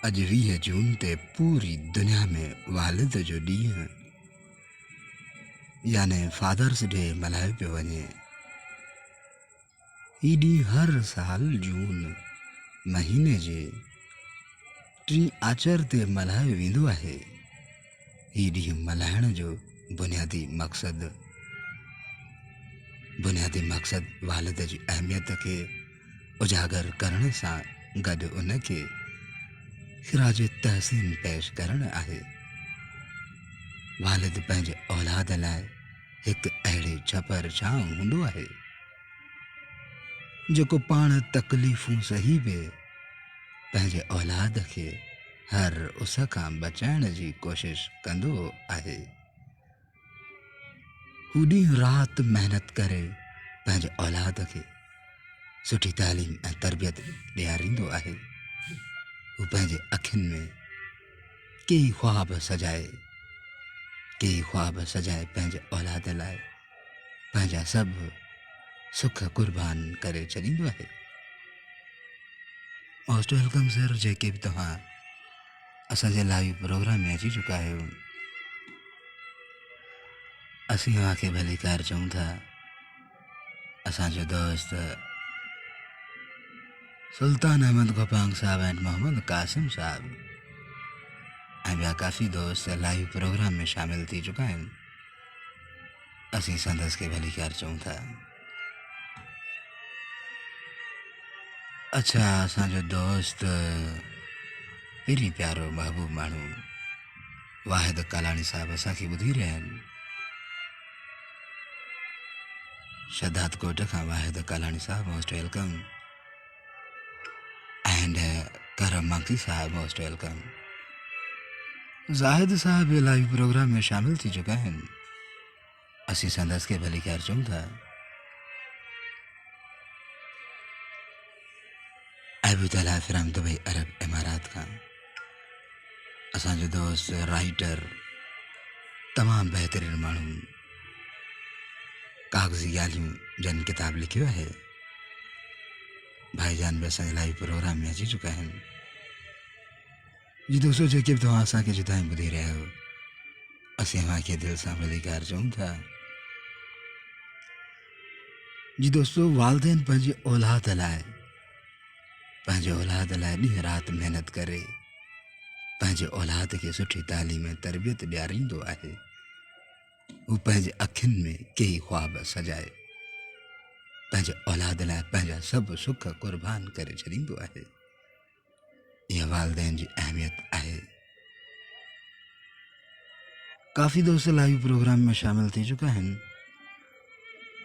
अॼु 20 जून ते पूरी दुनिया में वालिद जो ॾींहुं याने फादर्स डे मल्हायो पियो वञे। हीउ ॾींहुं हर साल जून महीने जे 3 आचर ते मल्हायो वेंदो आहे। हीउ ॾींहुं मल्हाइण जो बुनियादी मक़सद वालिद जी अहमियत खे उजागर करण सां गॾु उनखे ख़िराज तहसीन पेश करणु आहे। वालिद पंहिंजे औलाद लाइ हिकु अहिड़े छपर छांव हूंदो आहे जेको पाण तकलीफ़ूं सही बि पंहिंजे औलाद खे हर उस खां बचाइण जी कोशिश कंदो आहे। हू ॾींहुं राति महिनत करे पंहिंजे औलाद खे सुठी तालीम ऐं तरबियत ॾियारींदो आहे। हू पंहिंजे अखियुनि में कई ख्वाब सजाए पंहिंजे औलाद लाइ पंहिंजा सभु सुख कुर्बान करे छॾींदो आहे। मोस्ट वेलकम सर, जेके बि तव्हां असांजे लाइव प्रोग्राम में अची चुका आहियो। असीं तव्हांखे भली कार चऊं था। असांजो दोस्त सुल्तान अहमद गोपांग साहब एंड मोहम्मद कासिम साहब ऐं ॿिया काफ़ी दोस्त लाइव प्रोग्राम में शामिल थी चुका आहिनि। असीं संदसि खे भली कार चऊं था। अच्छा, असांजो दोस्त पहिरीं प्यारो महबूब माण्हू वाहिद कालाणी साहब असांखे ॿुधी रहिया आहिनि। शदात कोट खां वाहिद कालाणी साहब मोस्ट वेलकम एंड करम मंकी साहब मोस्ट वेलकम। जाहिद साहब लाइव प्रोग्राम में शामिल थी चुका आहिनि। असीं संदसि खे भली ख़ैर चऊं था। अबू तला फ्रॉम दुबई अरब इमारात खां असांजो दोस्त राइटर तमामु बहितरीन माण्हू कागज़ी ॻाल्हियूं जन किताब लिखियो आहे। भाईजान बि असांजे लाइव प्रोग्राम में अची चुका आहिनि। जी दोस्तों, जेके बि तव्हां असांखे जुदा ॿुधी रहिया आहियो, असीं तव्हांखे दिलि सां भली कार चऊं था। जी दोस्तों, वालदेन पंहिंजे औलाद लाइ ॾींहुं राति महिनत करे पंहिंजे औलाद खे सुठी तालीम ऐं तरबियत ॾियारींदो आहे। हू पंहिंजे अखियुनि में कई ख्वाब सजाए पंहिंजे औलाद लाइ पंहिंजा सभु सुख कुर्बान करे छॾींदो आहे। इहा वालदेन जी अहमियत आहे। काफ़ी दोस्त लाइव प्रोग्राम में शामिल थी चुका आहिनि।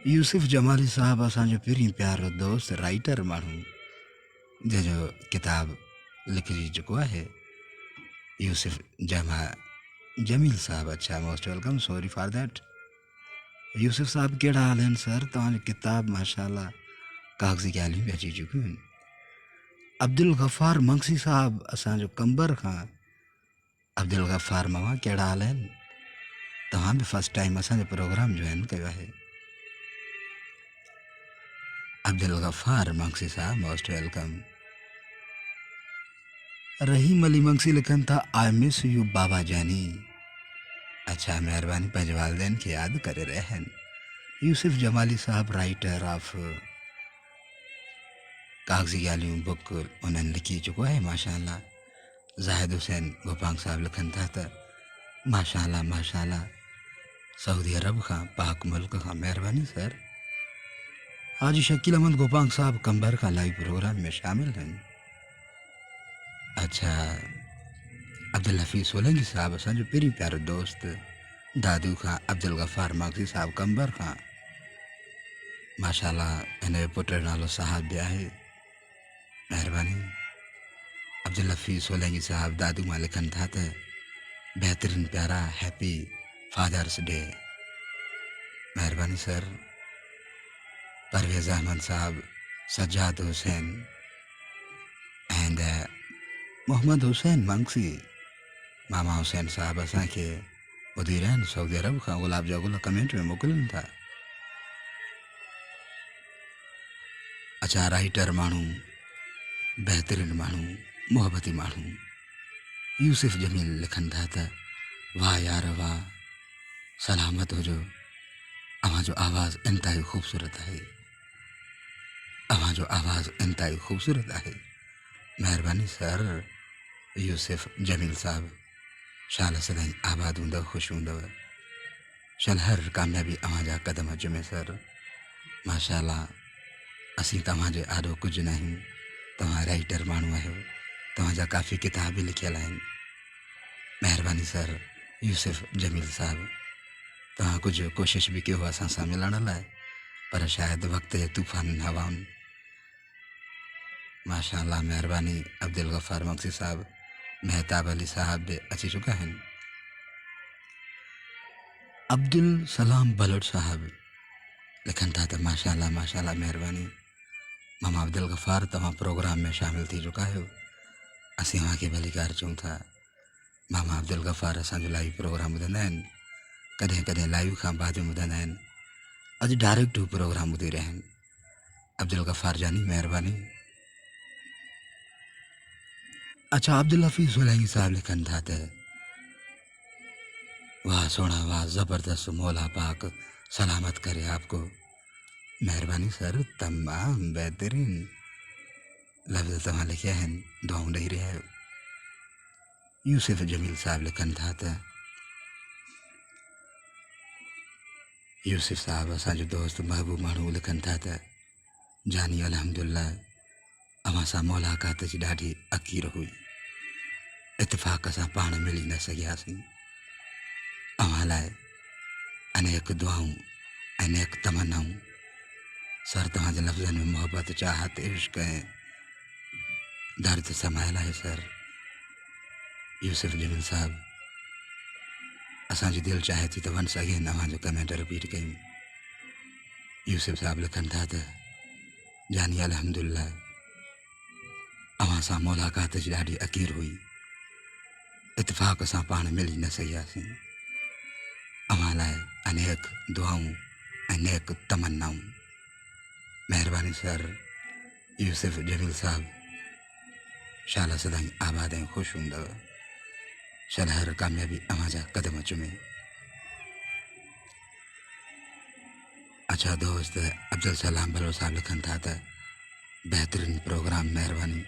यूसुफ जमाली साहब असांजो पहिरीं प्यारो दोस्त राइटर माण्हू जंहिंजो किताब लिखिजी चुको आहे। यूसुफ जमील साहब, अच्छा most welcome, sorry for that. Yusuf साहब कहिड़ा हाल आहिनि सर? तव्हांजो किताब माशाल्लाह कागज़ी ॻाल्हियूं बि अची चुकियूं आहिनि। अब्दुल गफ़ार मंगसी साहब असांजो कंबर खां, अब्दुल गफ़ार मामा कहिड़ा हाल आहिनि? तव्हां बि फर्स्ट टाइम असांजो प्रोग्राम जॉइन कयो आहे। अब्दुल गफ़ार मंगसी साहब मोस्ट वेलकम। रहीम अली मंगसी लिखनि था, आई मिस यू बाबा जानी। अच्छा, महिरबानी, पंहिंजे वालदेन खे यादि करे रहिया आहिनि। यूसुफ जमाली साहब राइटर ऑफ कागज़ी ॻाल्हियूं बुक उन्हनि लिखी चुको आहे माशाल्लाह। ज़ाहिद हुसैन गोपांग साहब लिखनि था त माशाल्लाह सऊदी अरब खां, पाक मुल्क खां, महिरबानी सर। हाजी शकील अहमद गोपांग साहब कंबर खां लाइव प्रोग्राम में शामिल आहिनि। अच्छा, अब्दुल हफ़ीज़ सोलंकी साहब असांजो पहिरीं प्यारो दोस्त दादू खां, अब्दुल गफ़ार मंगसी साहब कंबर खां, माशाल्लाह हिन जो पुट जो नालो साहब बि आहे, महिरबानी। अब्दुल हफ़ीज़ सोलंकी साहब दादू मां लिखनि था त बहितरीन प्यारा हैप्पी फादर्स डे, महिरबानी सर। परवेज़ अहमद साहब, सज्जाद हुसैन एंड मोहम्मद हुसैन मंगसी, मामा हुसैन साहब असांखे ॿुधी रहिया आहिनि सऊदी अरब खां। गुलाब जा गुल कमेंट में मोकिलनि था। अच्छा, राइटर माण्हू, बहितरीन माण्हू, मोहबती माण्हू यूसुफ जमील लिखनि था त वाह यार वाह, सलामत हुजो, अव्हां जो आवाज़ इंतहाई ख़ूबसूरत आहे, अव्हां जो आवाज़ इंतहाई ख़ूबसूरत आहे। महिरबानी सर। यूसुफ जमील साहब, शाल सदाईं आबाद हूंदव, ख़ुशि हूंदव। शल हर कामयाबी अव्हां जा क़दम चुमे सर। माशाअल्लाह, असीं तव्हांजे आॾो कुझु न आहियूं। तव्हां राइटर माण्हू आहियो, तव्हां जा काफ़ी किताब बि लिखियल आहिनि। महिरबानी सर। यूसुफ जमील साहब, तव्हां कुझु कोशिशि बि कयो असां सां मिलण लाइ, पर शायदि वक़्त जे तूफ़ान हवाउनि। माशाअल्लाह, महिरबानी। अब्दुल गफ़ार मक्सी साहब, मेहताब अली साहब भी अची चुका हैं। अब्दुल सलाम बलोच साहब लिखन था त माशाअल्लाह माशाअल्लाह, महिरबानी। मामा अब्दुल गफ़ार, तव्हां प्रोग्राम में शामिल थी चुका आहियो, असीं तव्हांखे भलीकार चऊं था। मामा अब्दुल गफ़ार असांजो लाइव प्रोग्राम ॿुधंदा आहिनि, कॾहिं कॾहिं लाइव खां बाद ॿुधंदा आहिनि। अॼु डायरेक्ट हू प्रोग्राम ॿुधी रहिया आहिनि। अब्दुल गफ़ार जानी, महिरबानी। अच्छा, अब्दुल हफ़ीज़ सुलैमी साहब लिखन था त वाह सोना वाह, ज़बरदस्त, मौला पाक सलामत करे आपको। मेहरबानी सर, तमाम बेहतरीन लफ्ज़ तव्हां लिखिया आहिनि, दुआऊं ॾेई रहिया आहियो। यूसुफ जमील साहब लिखन था त यूसुफ साहब असांजो दोस्त महबूब माण्हू लिखन था त जानी अल्हम्दुलिल्लाह, अव्हां सां मुलाक़ात जी ॾाढी अकीर हुई, इतफ़ाक़ सां पाण मिली न सघियासीं। अव्हां लाइ अनेक दुआऊं, अनेक तमन्नाऊं। सर, तव्हांजे लफ़्ज़नि में मोहब्बत, चाहत, इश्क ऐं दर्द समायल आहे सर। यूसुफ जमील साहब, असांजी दिलि चाहे थी त वन अगेन अव्हांजो कमेंट रिपीट कयूं। यूसुफ साहब लिखन था त जानी अल्हम्दुलिल्लाह, अव्हां सां मुलाक़ात जी ॾाढी अकीर हुई, इतफ़ाक़ सां पाण मिली न सघियासीं। अव्हां लाइ अनेक दुआऊं, अनेक तमन्नाऊं। महिरबानी सर। यूसुफ जमील साहब, शाला सदाईं आबाद ऐं ख़ुशि हूंदव। शल हर कामयाबी अव्हां जा क़दम चुमे। अच्छा दोस्त अब्दुल सलाम बलो साहब लिखन था त बेहतरीन प्रोग्राम, महिरबानी।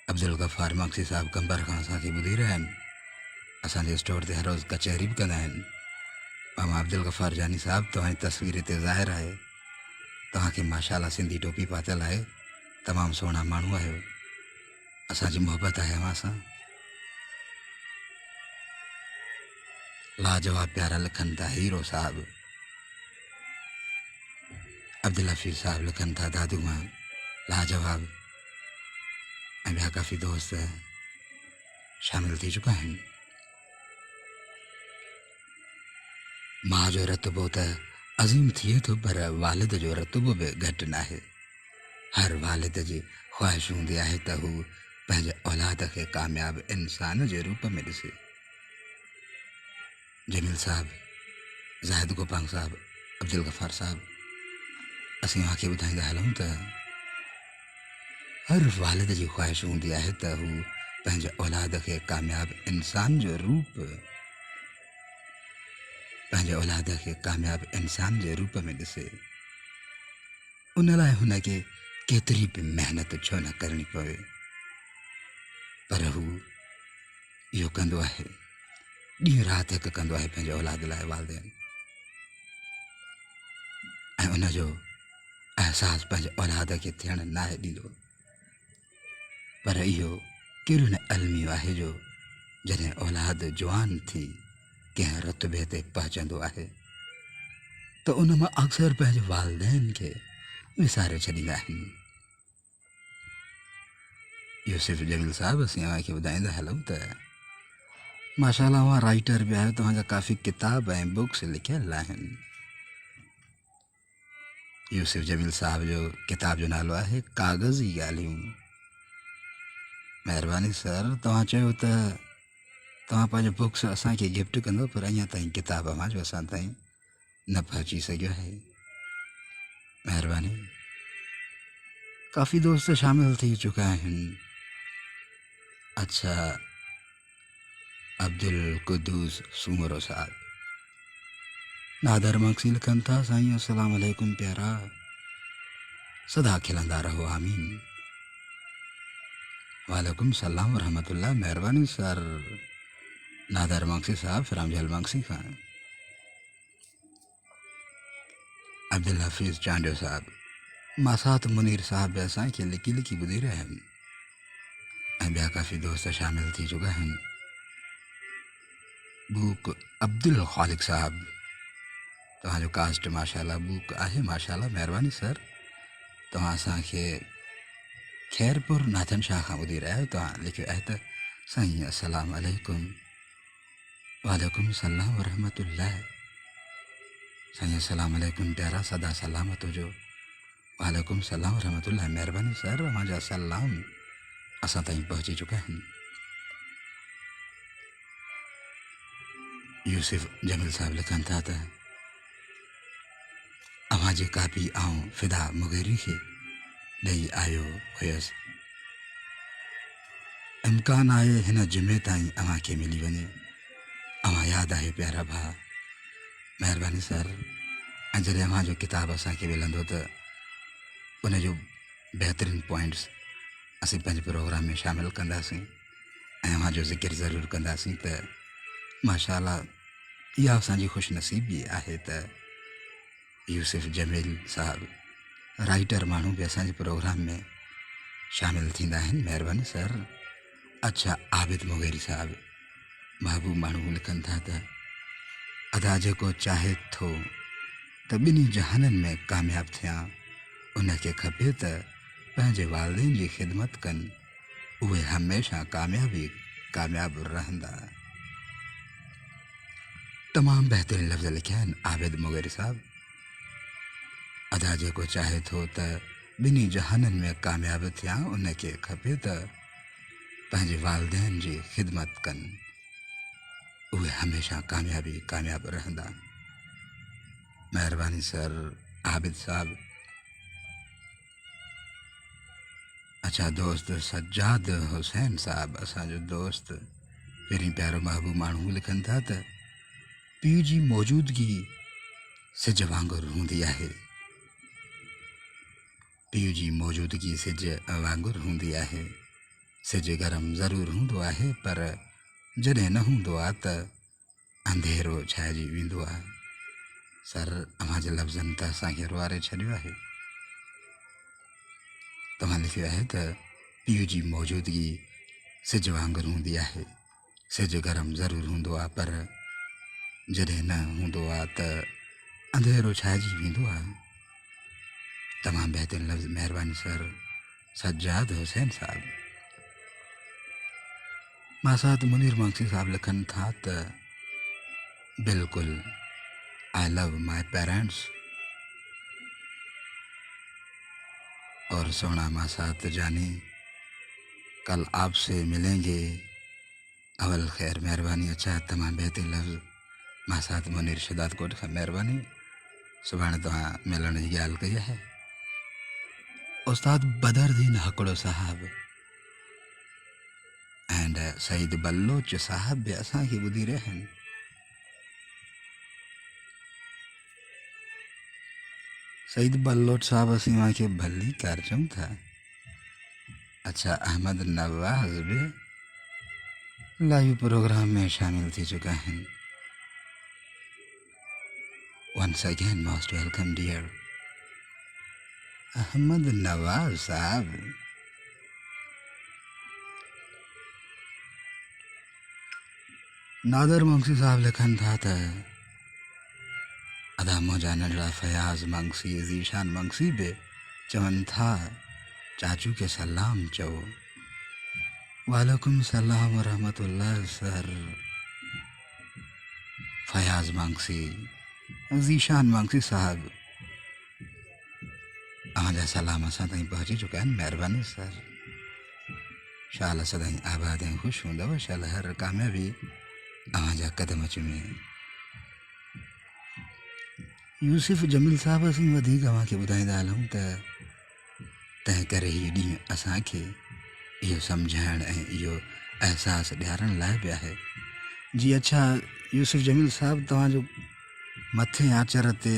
अब्दुल गफ़ार मक्सी साहब कंबर खां असांखे ॿुधी रहिया आहिनि। असांजे स्टोर ते हर रोज़ कचहरी बि कंदा आहिनि। मामा अब्दुल गफ़ार जानी साहब, तव्हांजी तस्वीर ते ज़ाहिर आहे, तव्हांखे माशाअल्लाह सिंधी टोपी पातल आहे, तमामु सुहिणा माण्हू आहियो। असांजी मोहब्बत आहे अव्हां सां। लाजवाब प्यारा लिखन था हीरो साहब। अब्दुल हफ़ीज़ साहब लिखन था दादू मां लाजवाब। ऐं ॿिया काफ़ी दोस्त शामिल थी चुका आहिनि। मां जो रतबो त अज़ीम थिए थो, पर वालिद जो रतबो बि घटि न आहे। हर वालिद जी ख़्वाहिश हूंदी आहे त हू पंहिंजे औलाद खे कामयाब इंसान जे रूप में ॾिसे। जमील साहब, ज़ाहिद गोपांग साहब, अब्दुल गफ़ार साहब, असीं तव्हांखे ॿुधाईंदा हलूं त हर वालिद जी ख़्वाहिश हूंदी आहे त हू पंहिंजे औलाद खे कामयाब इंसान जो रूप, पंहिंजे औलाद खे कामयाब इंसान जे रूप में ॾिसे। उन लाइ हुनखे केतिरी बि महिनत छो न करणी पवे, पर हू इहो कंदो आहे, ॾींहुं राति हिकु कंदो आहे पंहिंजे औलाद लाइ। वालिदैन ऐं उनजो अहसासु पंहिंजे औलाद खे थियणु न आहे ॾींदो। पर इहो कहिड़ो न अलमियो आहे जो जॾहिं औलाद जवान थी कंहिं रुतबे ते पहुचंदो आहे त उन मां अक्सर पंहिंजे वालिदैन खे विसारे छॾींदा आहिनि। यूसुफ जमील साहब, असीं तव्हांखे ॿुधाईंदा हलूं त माशाअल्लाह तव्हां राइटर बि आहियो, तव्हांजा काफ़ी किताब ऐं बुक्स लिखियल आहिनि। यूसुफ जमील साहब जो किताब जो नालो आहे काग़ज़ी ॻाल्हियूं। महिरबानी सर। तव्हां चयो त तव्हां पंहिंजो बुक्स असांखे गिफ्ट कंदो, पर अञा ताईं किताब अव्हांजो असां ताईं न पहुची सघियो आहे। महिरबानी। काफ़ी दोस्त शामिल थी चुका आहिनि। अच्छा, अब्दुल कुद्दूस सूमरो साहब। नादर मक्सी लिखन था, साईं अस्सलाम वालेकुम प्यारा, सदा खिलंदा रहो आमीन। वालेकुम सलाम व रहमतुल्लाह, मेहरबानी सर। नादर मक्सी साहब फिरामजल मक्सी खान। अब्दुल हफीज़ चांडो साहब। मासात मुनीर साहब बैसा के लिकी लिकी बुधी रहे हैं। ॿिया काफ़ी दोस्त शामिल थी चुका हैं। बुक अब्दुल ख़ालिक साहब, तव्हांजो कास्ट माशाल्लाह बुक आहे माशाल्लाह, महिरबानी सर। तव्हां असांखे खैरपुर नाथन शाह खां ॿुधी रहिया आहियो। तव्हां लिखियो आहे त साईं अस्सलाम वालेकुम। वालेकुम सलाम व रहमतुल्लाह। साईं अस्सलाम वालेकुम प्यारा, सदा सलामत हुजो। वालेकुम सलाम व रहमतुल्लाह, महिरबानी सर। अव्हांजा सलाम असां ताईं पहुची चुका आहिनि। यूसुफ जमील साहब लिखनि था त अव्हां जे कापी आऊं फिदा मुगेरी खे ॾेई आयो हुयसि। इम्कान आहे हिन जुमे ताईं अव्हांखे मिली वञे। अव्हां यादि आहे प्यारा भाउ, महिरबानी सर। ऐं जॾहिं अव्हांजो किताबु असांखे मिलंदो त उनजो बहितरीनु पॉइंट्स असीं पंहिंजे प्रोग्राम में शामिलु कंदासीं ऐं अव्हांजो ज़िक्र ज़रूरु कंदासीं। त माशाल्लाह इहा असांजी ख़ुशनसीबी आहे त यूसुफ जमील साहब राइटर माण्हू बि असांजे प्रोग्राम में शामिलु थींदा आहिनि। महिरबानी सर। अच्छा, आबिद मुगेरी साहब महबूब माण्हू लिखनि था त अदा जेको चाहे थो त ॿिन्ही जहाननि में कामयाबु थियां, उनखे खपे त पंहिंजे वालिदेन जी ख़िदमत कनि, उहे हमेशह कामयाबु रहंदा। तमामु बहितरीन लफ़्ज़ लिखिया आहिनि आबिद मुगेरी साहब। अदा जेको चाहे थो त ॿिन्ही जहाननि में कामयाबु थियां, उनखे खपे त पंहिंजे वालिदेन जी ख़िदमत कनि, उहे हमेशह कामयाबु रहंदा। महिरबानी सर आबिद साहब। अच्छा, दोस्त सज्जाद हुसैन साहब, असांजो दोस्त पहिरीं प्यारो महबूब माण्हू लिखनि था त पीउ जी मौजूदगी सिज वांगुरु हूंदी आहे। पीउ जी मौजूदगी सिज वांगुरु हूंदी आहे। सिज गरम ज़रूरु हूंदो आहे, पर जॾहिं न हूंदो आहे त अंधेरो छाइजी वेंदो आहे। सर, अव्हांजे लफ़्ज़नि त असांखे रुआरे छॾियो आहे। तव्हां लिखियो आहे त पीउ जी मौजूदगी सिज वांगुरु हूंदी आहे। सिज गरम ज़रूरु हूंदो आहे, पर जॾहिं न हूंदो आहे त अंधेरो छाइजी वेंदो आहे। तमामु बहितरीनु लफ़्ज़, महिरबानी सर। सज्जाद हुसैन साहब। मासात मुनीर मक्सी साहब लिखनि था त बिल्कुलु, आई लव माई पेरेंट्स। और सोना मासात जानी, कल आपसे मिलेंगे अवल खैर। महिरबानी। अच्छा, तमामु बहितरीनु लफ़्ज़ मासात मुनीर शिदात कोट खां, महिरबानी। सुभाणे तव्हां मिलण जी ॻाल्हि कई आहे। उस्ताद बदरदीन हकड़ो साहब एंड सईद बल्लोच साहब बि असांखे ॿुधी रहिया आहिनि। सईद बल्लोच साहब असीं तव्हांखे भली कार चऊं था। अच्छा, अहमद नवाज़ बि लाइव प्रोग्राम में शामिल थी चुका आहिनि। Once again most welcome dear Ahmed Nawaz साहब। नादर मंगसी साहब लिखनि था त अदा मुंहिंजा नंढड़ा फयाज़ मंगसी, ज़ीशान मंगसी बि चवनि था चाचू के सलाम चओ। वालेकुम सलाम व रहमतुल्लाह सर। फयाज़ मंगसी, ज़ीशान मंगसी साहब, अव्हांजा सलाम असां ताईं पहुची चुका आहिनि। महिरबानी सर। शाल सदाईं आबाद ऐं ख़ुशि हूंदव। शाल हर कामयाबी अव्हांजा कदम चुमे। यूसुफ जमील साहब, असीं वधीक अव्हांखे ॿुधाईंदा हलूं त तंहिं करे हीउ ॾींहुं असांखे इहो सम्झाइण ऐं इहो अहसासु ॾियारण लाइ बि आहे जी अच्छा यूसुफ जमील साहब तव्हांजो मथे आचर ते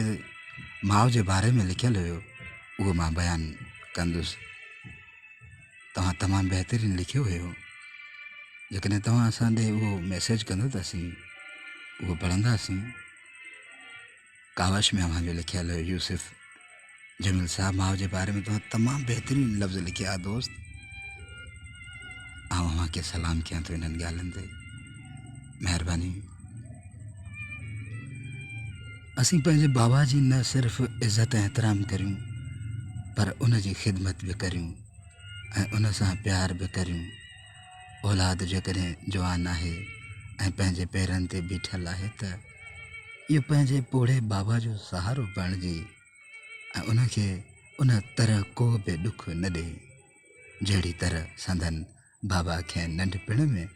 माउ जे बारे में लिखियलु हुयो उहो मां बयानु कंदुसि। तव्हां तमामु बहितरीनु लिखियो हुयो। जेकॾहिं तव्हां असां ॾे उहो मैसेज कंदो त असीं उहो पढ़ंदासीं। कावश में अव्हांजो लिखियलु हुयो यूसुफ जमील साहब माउ जे बारे में तव्हां तमामु बहितरीनु लफ़्ज़ लिखिया दोस्त। ऐं अव्हांखे सलाम कयां थो इन्हनि ॻाल्हियुनि ते। महिरबानी। असीं पंहिंजे बाबा जी न सिर्फ़ु इज़त ऐं एतिराम करियूं पर उन जी ख़िदमत बि करियूं ऐं उन सां प्यार बि करियूं। औलाद जेकॾहिं जवान आहे ऐं पंहिंजे पेरनि ते बीठल आहे त इहो पंहिंजे पोड़े बाबा जो सहारो बणिजे ऐं उनखे उन तरह को बि ॾुख न ॾे जहिड़ी तरह संदन बाबा खे नंढपिण में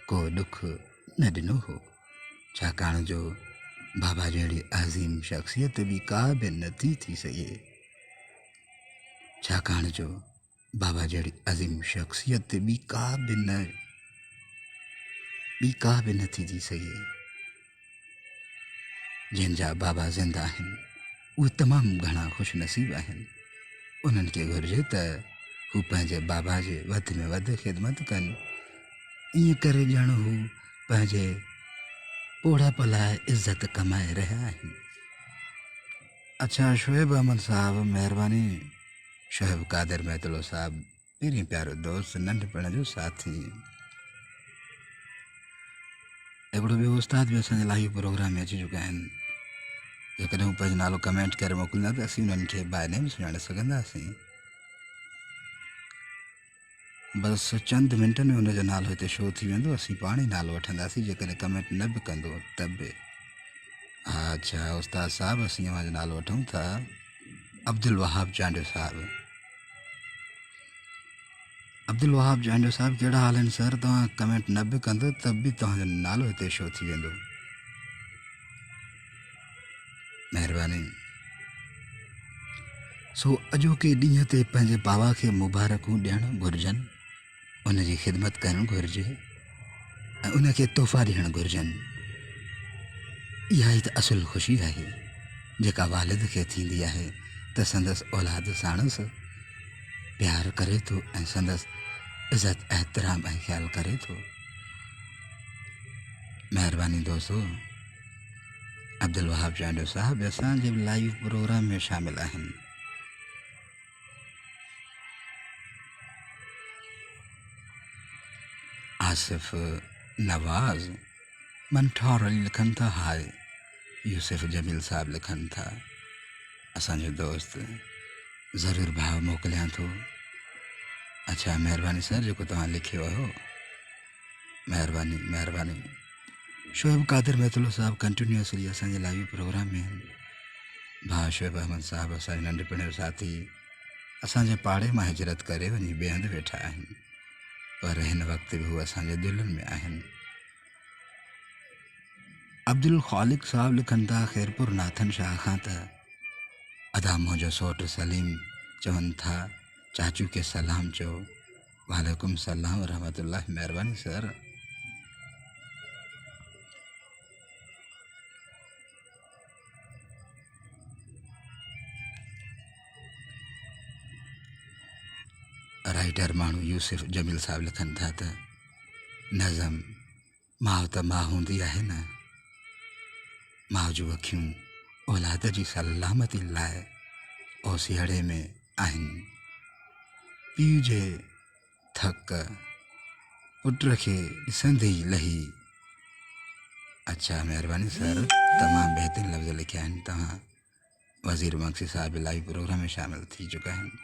को ॾुख न ॾिनो हो। छाकाणि जो बाबा जहिड़ी अज़ीम शख़्सियत बि का बि नथी थी सघे। छाकाणि जो बाबा जहिड़ी अज़ीम शख़्सियत बि का बि नथी थी सघे। जंहिंजा बाबा ज़िंदा आहिनि उहे तमामु घणा ख़ुशनसीब आहिनि। उन्हनि खे घुरिजे त हू पंहिंजे बाबा जे वधि में वधि ख़िदमत कनि। ईअं करे ॼण हू पंहिंजे पोड़ाप लाइ इज़त कमाए रहिया आहिनि। अच्छा शोएब अहमद साहब महिरबानी। शोएब कादिर महतलो साहब पहिरीं प्यारो दोस्त नंढपिण जो साथी। हिकिड़ो ॿियो उस्ताद बि असांजे लाइव प्रोग्राम में अची चुका आहिनि। जेकॾहिं हू पंहिंजो नालो कमेंट करे मोकिलींदा त असीं उन्हनि खे बाय नेम सुञाणे सघंदासीं। बसि चंद मिंटनि में हुनजो नालो हिते शो थी वेंदो। असीं पाण ई नालो वठंदासीं जेकॾहिं कमेंट न बि कंदो त बि। हा अच्छा उस्ताद साहब असीं अव्हांजो नालो वठूं था अब्दुल वहाब चांडियो साहब। अब्दुल वहाब चांडियो साहब कहिड़ा हाल आहिनि सर? तव्हां कमेंट न बि कंदो त बि तव्हांजो नालो हिते शो थी वेंदो। महिरबानी। सो अॼोके ॾींहं ते पंहिंजे बाबा खे मुबारकूं ॾियणु घुरिजनि। उन जी ख़िदमत करणु घुरिजे ऐं उनखे तोहफ़ा ॾियणु घुरिजनि। इहा ई त असुलु ख़ुशी आहे जेका वालिद खे थींदी आहे त संदसि औलाद साणसि प्यार करे थो ऐं संदसि इज़त एहतराम ऐं ख़्यालु करे थो। महिरबानी दोस्तो। अब्दुल वहाब चांडियो साहब असांजे लाइव प्रोग्राम में शामिल आहिनि। आसिफ नवाज़ मंठौर लिखनि था हाय यूसुफ जमील साहब लिखनि था असांजो दोस्त ज़रूरु भाव मोकिलियां थो। अच्छा महिरबानी सर जेको तव्हां लिखियो हो। महिरबानी महिरबानी। शोएब कादिर महतलो साहब कंटिन्यूअसली असांजे लाइव प्रोग्राम में आहिनि। भाउ शोएब अहमद साहब असांजे नंढपिण जो साथी असांजे पाड़े मां हिजरत करे वञी ॿिए हंधि वेठा आहिनि पर हिन वक़्तु बि हू असांजे दिलनि में आहिनि। अब्दुल ख़ालिक साहब लिखनि था ख़ैरपुर नाथन शाह खां त अदा मुंहिंजो सौटु सलीम चवनि था चाचू खे सलाम चओ। वालेकुम सलाम रहमतुल्लाह। महिरबानी सर। राइटर माण्हू यूसुफ जमील साहब लिखनि था त नज़म माउ त माउ हूंदी आहे न। माउ जूं अखियूं औलाद जी सलामती लाइ ओसिहड़े में आहिनि। पीउ जे थक पुट खे ॾिसंदे ई लही। अच्छा महिरबानी सर तमामु बहितरीनु लफ़्ज़ लिखिया आहिनि। तव्हां वज़ीर मक्सी साहब लाइव प्रोग्राम में शामिल थी चुका आहिनि।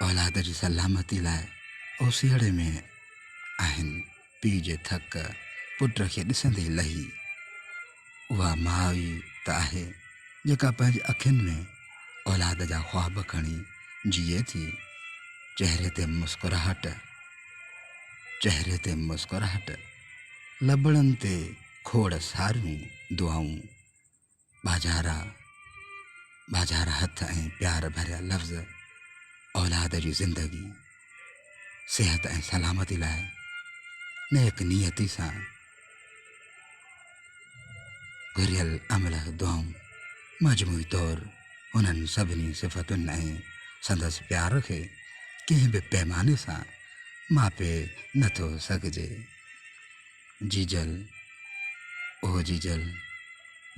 औलाद जी सलामती लाइ ओसिहड़े में आहिनि। पीउ जे थक पुट खे ॾिसंदे ई लही। उहा माउ ई त आहे जेका पंहिंजे अखियुनि में औलाद जा ख़्वाब खणी जिए थी। चहिरे ते मुस्कुराहट लबड़नि ते खोड़ सारियूं दुआऊं बाजारा हथ ऐं प्यार भरिया लफ़्ज़ औलाद जी ज़िंदगी सेहत ऐं सलामती लाइ नेक नियति सां घुरियल अमल दुआऊं मजमूई तौर उन्हनि सभिनी सिफ़तुनि ऐं संदसि प्यार खे कंहिं बि पैमाने सां मापे नथो सघिजे। जीजल ओ जीजल,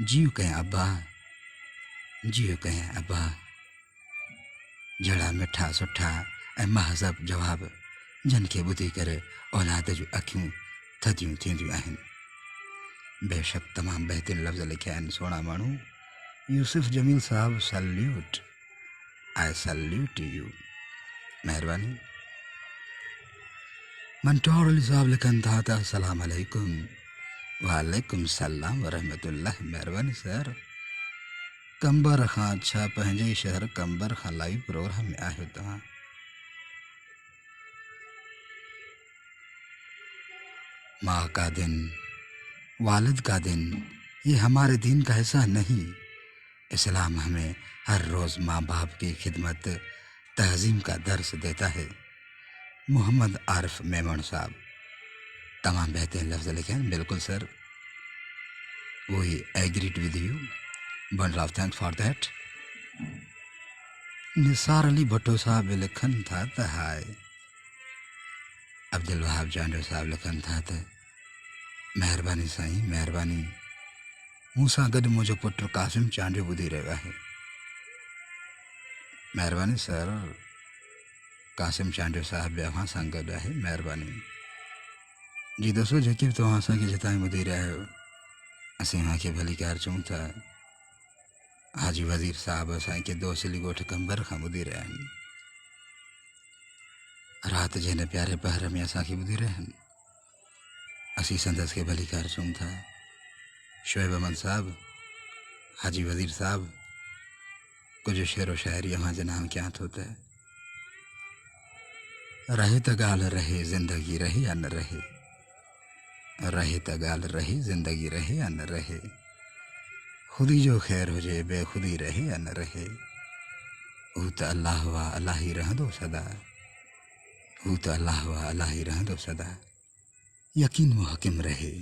जीउ कंहिं अब्बा, जीउ कंहिं अब्बा। जहिड़ा मिठा सुठा ऐं महज़ब जवाब जन खे ॿुधी करे औलाद जूं अखियूं थधियूं थींदियूं आहिनि। बेशक तमामु बहितरीन लफ़्ज़ लिखिया आहिनि सोणा माण्हू। यूसुफ जमील साहब सल्यूट, आई सल्यूट यू, महिरबानी। मंटोर अली साहब लिखनि था त अस्सलाम अलैकुम। वालेकुम सलाम वरहमतुल्लाह, महिरबानी सर। कंबर खां, अच्छा पंहिंजे शहर कंबर खां लाइव प्रोग्राम में आहियो तव्हां। माँ का दिन, वालिद का दिन, ये हमारे दीन का हिस्सा नहीं। इस्लाम हमें हर रोज़ माँ बाप की खिदमत तहज़ीम का दर्स देता है। मोहम्मद आरिफ मेमन साहब तमाम बेहतरीन लफ्ज़ लिखे हैं। बिल्कुल सर, वही agreed with you, bundle of thanks for that. Nisar Ali Bhutto साहब लिखनि था त हाय। अब्दुल वहाब जांडो साहब लिखनि था त महिरबानी साईं, महिरबानी। मूं सां गॾु मुंहिंजो पुटु कासिम चांडियो ॿुधी रहियो आहे। महिरबानी सर, कासिम चांडियो साहब बि अव्हां सां गॾु आहे, महिरबानी जी। दोस्तो जेके बि तव्हां असांखे जितां ॿुधी रहिया आहियो, असीं अव्हांखे भली कार चऊं था। हाजी वज़ीर साहब असांखे दोसिली ॻोठ कंबर खां ॿुधी रहिया आहिनि। राति जे हिन प्यारे पहर में असांखे ॿुधी रहिया आहिनि। असीं संदसि खे भली कार चऊं था। शोएब अहमद साहब, हाजी वज़ीर साहब, कुझु शेरो शाइरी अव्हांजे नाम कयां थो त रहे त ॻाल्हि रहे, ज़िंदगी रहे या न रहे, रहे त ॻाल्हि रहे, ज़िंदगी रहे या न रहे, ख़ुदी जो ख़ैर हुजे, बेख़ुदी रहे या न रहे, हू त अल्लाह वा अल्लाह ई रहंदो सदा, हू त अल्लाह वा अल्लाह ई रहंदो सदा। यकीन मुहकिम रहे,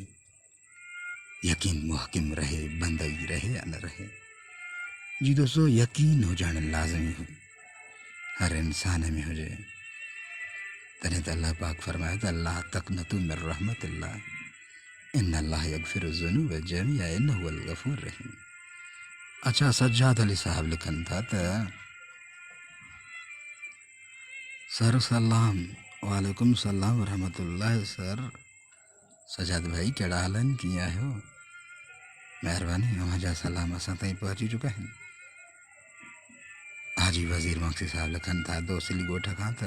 यकीन मुहकिम रहे, बंदगी रहे या न रहे। जी दोस्तों, यकीन हुजणु लाज़मी हो, हर इंसान में हुजे। तॾहिं त अल्लाह पाक फरमाए त अल्लाह तक़नतू मिन रहमतिल्लाह, इन्न अल्लाह यग़फिरु ज़ुनूब जमीआ इन्नहु हुवल गफ़ूर रहीम। अच्छा, सज्जाद अली साहब लिखनि था त सर सलाम। वालेकुम सलाम वरहमतुल्लाह। सर सजाद भाई, कहिड़ा हाल आहिनि, कीअं आहियो? महिरबानी, अव्हांजा सलाम असां ताईं पहुची चुका आहिनि। हाजी वज़ीर मक्सी साहब लिखनि था दोसिली ॻोठ खां त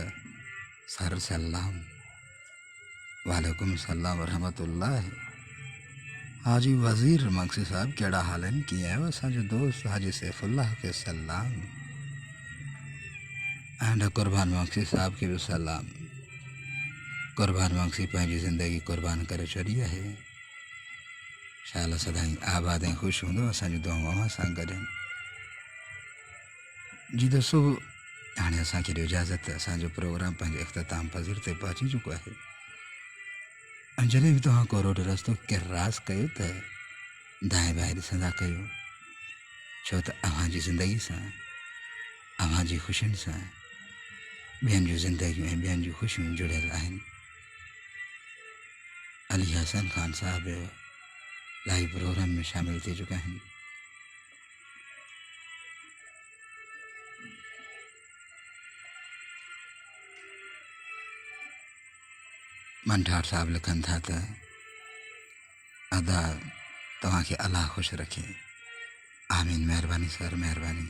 सर सलाम। वालेकुम सलाम वरहमतुल्लाह। हाजी वज़ीर मक्सी साहब, कहिड़ा हाल आहिनि, कीअं आहियो? असांजो दोस्त हाजी सैफुल्लाह खे सलाम। एंड कुर्बान मक्सी साहब खे बि सलाम। कुर्बान मक्सी पंहिंजी ज़िंदगी कुर्बान करे छॾी आहे। शाला सदाईं आबाद ऐं ख़ुशि हूंदो। असांजूं दुआऊं अव्हां सां गॾु आहिनि। जी दोस्तो, हाणे असांखे ॾियो इजाज़त। असांजो प्रोग्राम पंहिंजे इख़्तिताम पज़ीर ते पहुची चुको आहे। ऐं जॾहिं बि तव्हां को रोड रस्तो किरास कयो त दाएं बाएं ॾिसंदा कयो, छो त अव्हांजी ज़िंदगी सां, अव्हांजी ख़ुशियुनि सां ॿियनि जूं ज़िंदगियूं ऐं ॿियनि जूं ख़ुशियूं जुड़ियल आहिनि। अली हसन ख़ान साहब लाइव प्रोग्राम में शामिल थी चुका आहिनि। मंठार साहब लिखनि था त अदा तव्हांखे अलाह ख़ुशि रखे। आमीन, महिरबानी सर, महिरबानी।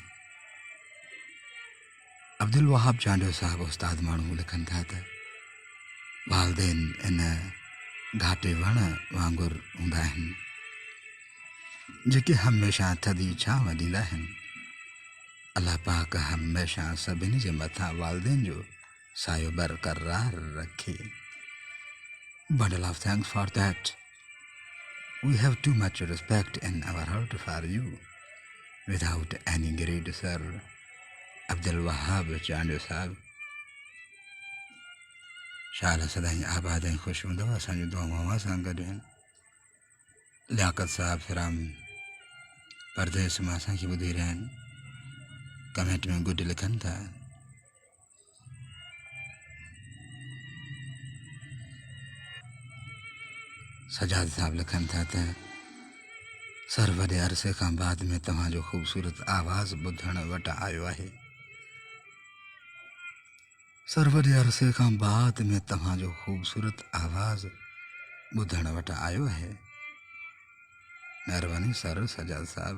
अब्दुल वहाब चांडियो साहब उस्ताद माण्हू लिखनि था त वालदेन इन घाटे वण वांगुरु हूंदा आहिनि जेके हमेशह थधी छांव ॾींदा आहिनि। अल्लाह पाक हमेशह सभिनी जे मथां वालदेन जो सायो बरक़रार रखे। Bundle of thanks for that. We have too much respect in our heart for you. Without any greed, sir. Abdul Wahab Chandio साहब, शाल सदाईं आबाद ऐं ख़ुशि हूंदव। असांजूं दुआऊं अव्हां सां गॾु आहिनि। लियाकत साहब फिराम परदेस मां असांखे ॿुधी रहिया आहिनि। कमेंट में गुड लिखनि था। सजाद साहब लिखनि था त सर वॾे अरसे खां बाद में तव्हांजो ख़ूबसूरत आवाज़ ॿुधण वटि आयो आहे। सर वॾे अरसे खां बाद में तव्हांजो ख़ूबसूरत आवाज़ ॿुधण वटि आयो आहे। महिरबानी सर सजाद साहब।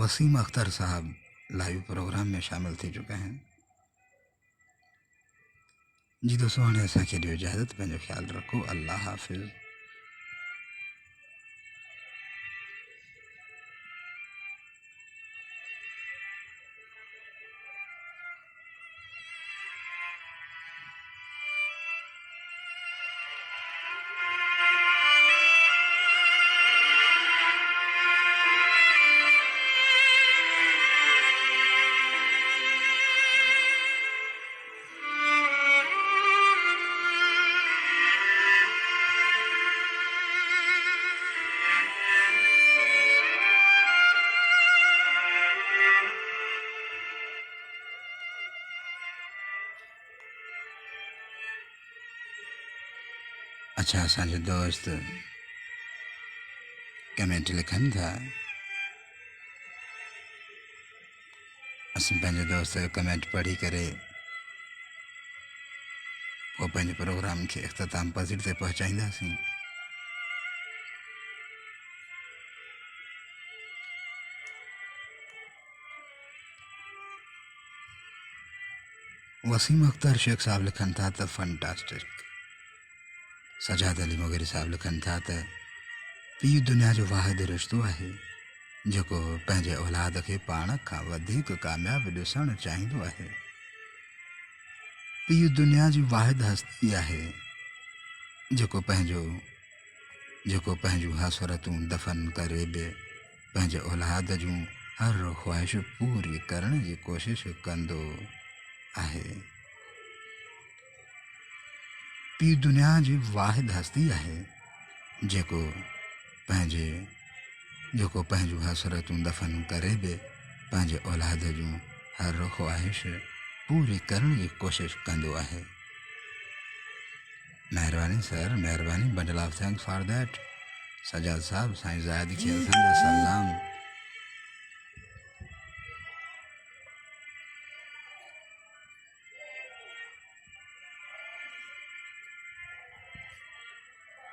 वसीम अख्तर साहब लाइव प्रोग्राम में शामिल थी चुका हैं। जी दोस्तों हाणे असांखे ॾियो इजाज़त। पंहिंजो ख़्यालु रखो। अल्लाह हाफ़िज़। अच्छा असांजे दोस्त कमेंट लिखनि था। असीं पंहिंजे दोस्त जो कमेंट पढ़ी करे पोइ पंहिंजे प्रोग्राम खे इख़्तिताम पज़ीर ते पहुचाईंदासीं। वसीम अख्तर शेख साहब लिखनि था त फंटास्टिक। सजाद अली मोगरी साहब लिखनि था त पीउ दुनिया जो वाहिद रिश्तो आहे जेको पंहिंजे औलाद खे पाण खां वधीक कामयाबु ॾिसणु चाहींदो आहे। पीउ दुनिया जी वाहिद हस्ती आहे जेको पंहिंजूं हसरतूं दफ़न करे बि पंहिंजे औलाद जूं हर ख़्वाहिश पूरी करण जी कोशिशि कंदो आहे। पीउ दुनिया जी वाहिद हस्ती आहे जेको पंहिंजूं हसरतूं दफ़न करे बि पंहिंजे औलाद जूं हर ख़्वाहिश पूरी करण जी कोशिशि कंदो आहे। महिरबानी सर महिरबानी। Bundle of thanks for that. Sajjad साहब साईं ज़ायद खे असांजा सलाम।